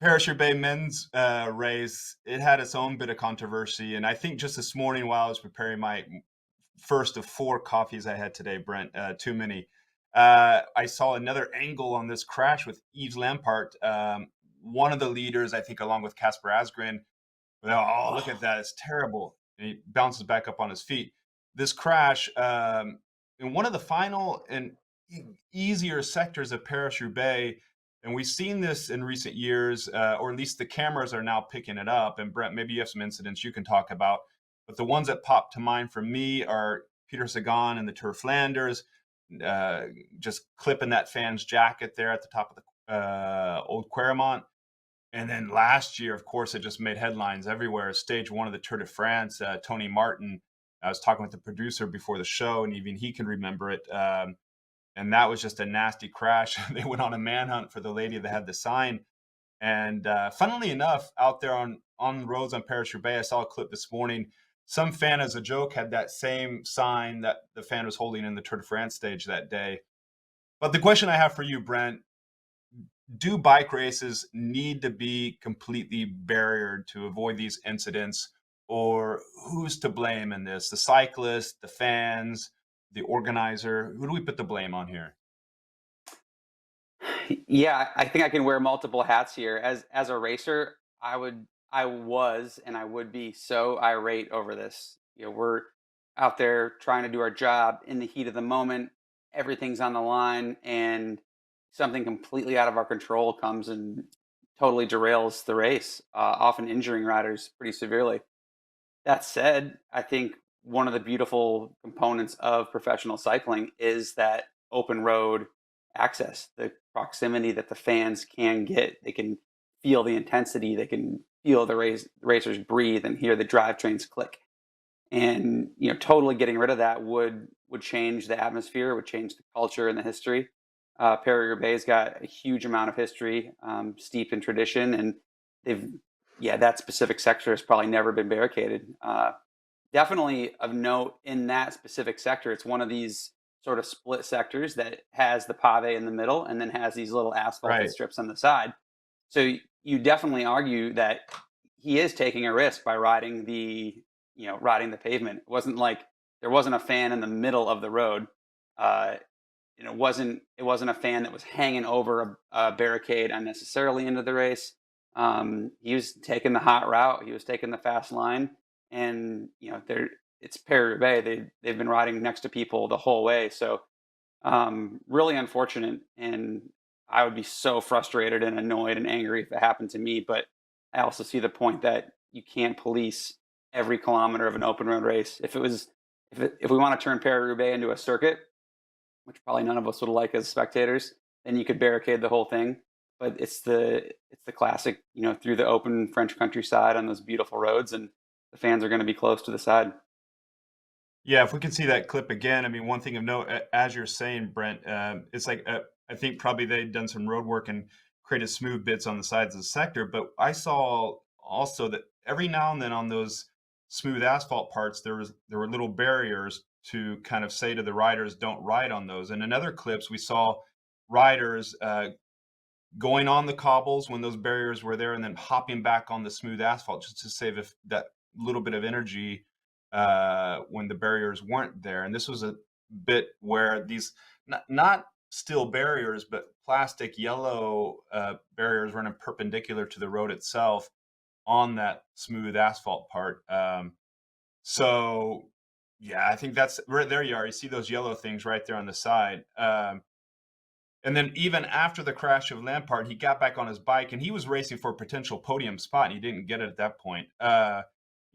Paris-Roubaix men's race, it had its own bit of controversy. And I think just this morning while I was preparing my first of 4 coffees I had today, Brent, too many, I saw another angle on this crash with Yves Lampaert, one of the leaders, I think, along with Casper Asgreen. Oh, look at that. It's terrible. And he bounces back up on his feet. This crash in one of the final and easier sectors of Paris-Roubaix, and we've seen this in recent years, or at least the cameras are now picking it up. And Brent, maybe you have some incidents you can talk about. But the ones that pop to mind for me are Peter Sagan and the Tour of Flanders, just clipping that fan's jacket there at the top of the Old Quaremont. And then last year, of course, it just made headlines everywhere. Stage 1 of the Tour de France, Tony Martin. I was talking with the producer before the show, and even he can remember it. And that was just a nasty crash. They went on a manhunt for the lady that had the sign. And funnily enough, out there on roads on Paris-Roubaix, I saw a clip this morning. Some fan, as a joke, had that same sign that the fan was holding in the Tour de France stage that day. But the question I have for you, Brent, do bike races need to be completely barriered to avoid these incidents, or who's to blame in this? The cyclist, the fans, the organizer? Who do we put the blame on here? Yeah, I think I can wear multiple hats here. As a racer, I was and I would be so irate over this. We're out there trying to do our job in the heat of the moment. Everything's on the line, and something completely out of our control comes and totally derails the race, often injuring riders pretty severely. That said, I think one of the beautiful components of professional cycling is that open road access, the proximity that the fans can get. They can feel the intensity, they can feel the racers breathe and hear the drivetrains click. And totally getting rid of that would change the atmosphere, would change the culture and the history. Paris-Roubaix's got a huge amount of history, steeped in tradition, and that specific sector has probably never been barricaded. Definitely of note in that specific sector, it's one of these sort of split sectors that has the pave in the middle and then has these little asphalted Right. strips on the side. So you definitely argue that he is taking a risk by riding the pavement. It wasn't like there wasn't a fan in the middle of the road. It wasn't a fan that was hanging over a barricade unnecessarily into the race. He was taking the hot route. He was taking the fast line, and it's Paris-Roubaix. They've been riding next to people the whole way. So really unfortunate, and I would be so frustrated and annoyed and angry if it happened to me. But I also see the point that you can't police every kilometer of an open road race. If we want to turn Paris-Roubaix into a circuit, which probably none of us would like as spectators, then you could barricade the whole thing. But it's the classic, through the open French countryside on those beautiful roads, and the fans are going to be close to the side. Yeah, if we can see that clip again, I mean, one thing of note, as you're saying, Brent, it's like I think probably they'd done some road work and created smooth bits on the sides of the sector. But I saw also that every now and then on those smooth asphalt parts, there were little barriers to kind of say to the riders, "Don't ride on those." And in other clips, we saw riders going on the cobbles when those barriers were there, and then hopping back on the smooth asphalt just to save that little bit of energy when the barriers weren't there. And this was a bit where these not steel barriers, but plastic yellow barriers running perpendicular to the road itself on that smooth asphalt part. So yeah, I think that's right there. You are. You see those yellow things right there on the side. And then even after the crash of Lampaert, he got back on his bike and he was racing for a potential podium spot. And he didn't get it at that point.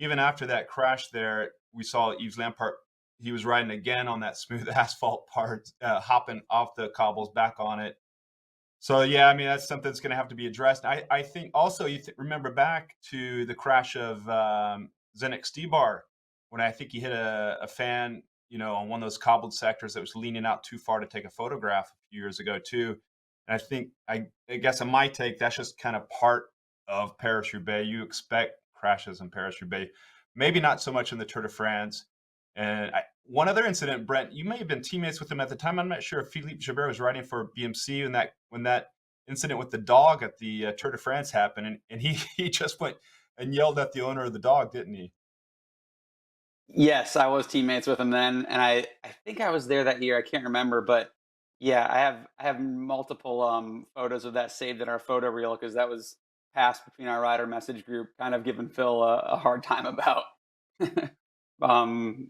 Even after that crash there, we saw Yves Lampaert. He was riding again on that smooth asphalt part, hopping off the cobbles back on it. So, yeah, I mean, that's something that's going to have to be addressed. I think also you remember back to the crash of Zdeněk Stybar, when I think he hit a fan, on one of those cobbled sectors that was leaning out too far to take a photograph a few years ago too. And I think, I guess in my take, that's just kind of part of Paris-Roubaix. You expect crashes in Paris-Roubaix, maybe not so much in the Tour de France. And one other incident, Brent, you may have been teammates with him at the time. I'm not sure if Philippe Gilbert was riding for BMC when that incident with the dog at the Tour de France happened, and he he just went and yelled at the owner of the dog, didn't he? Yes, I was teammates with him then, and I think I was there that year. I can't remember, but yeah, I have multiple photos of that saved in our photo reel because that was passed between our rider message group, kind of giving Phil a hard time about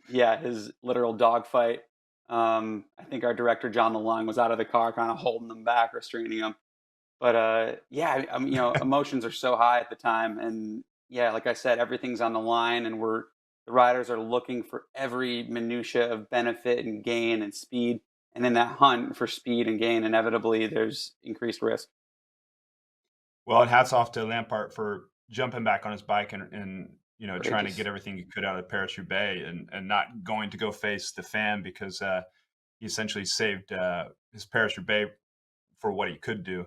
yeah, his literal dog fight. I think our director John Malung was out of the car, kind of holding him back, restraining him. But yeah, emotions are so high at the time, and yeah, like I said, everything's on the line, and the riders are looking for every minutia of benefit and gain and speed, and in that hunt for speed and gain, inevitably there's increased risk. Well, and hats off to Lampart for jumping back on his bike and trying to get Courageous. everything he could out of Paris-Roubaix and not going to go face the fan because he essentially saved his Paris-Roubaix for what he could do.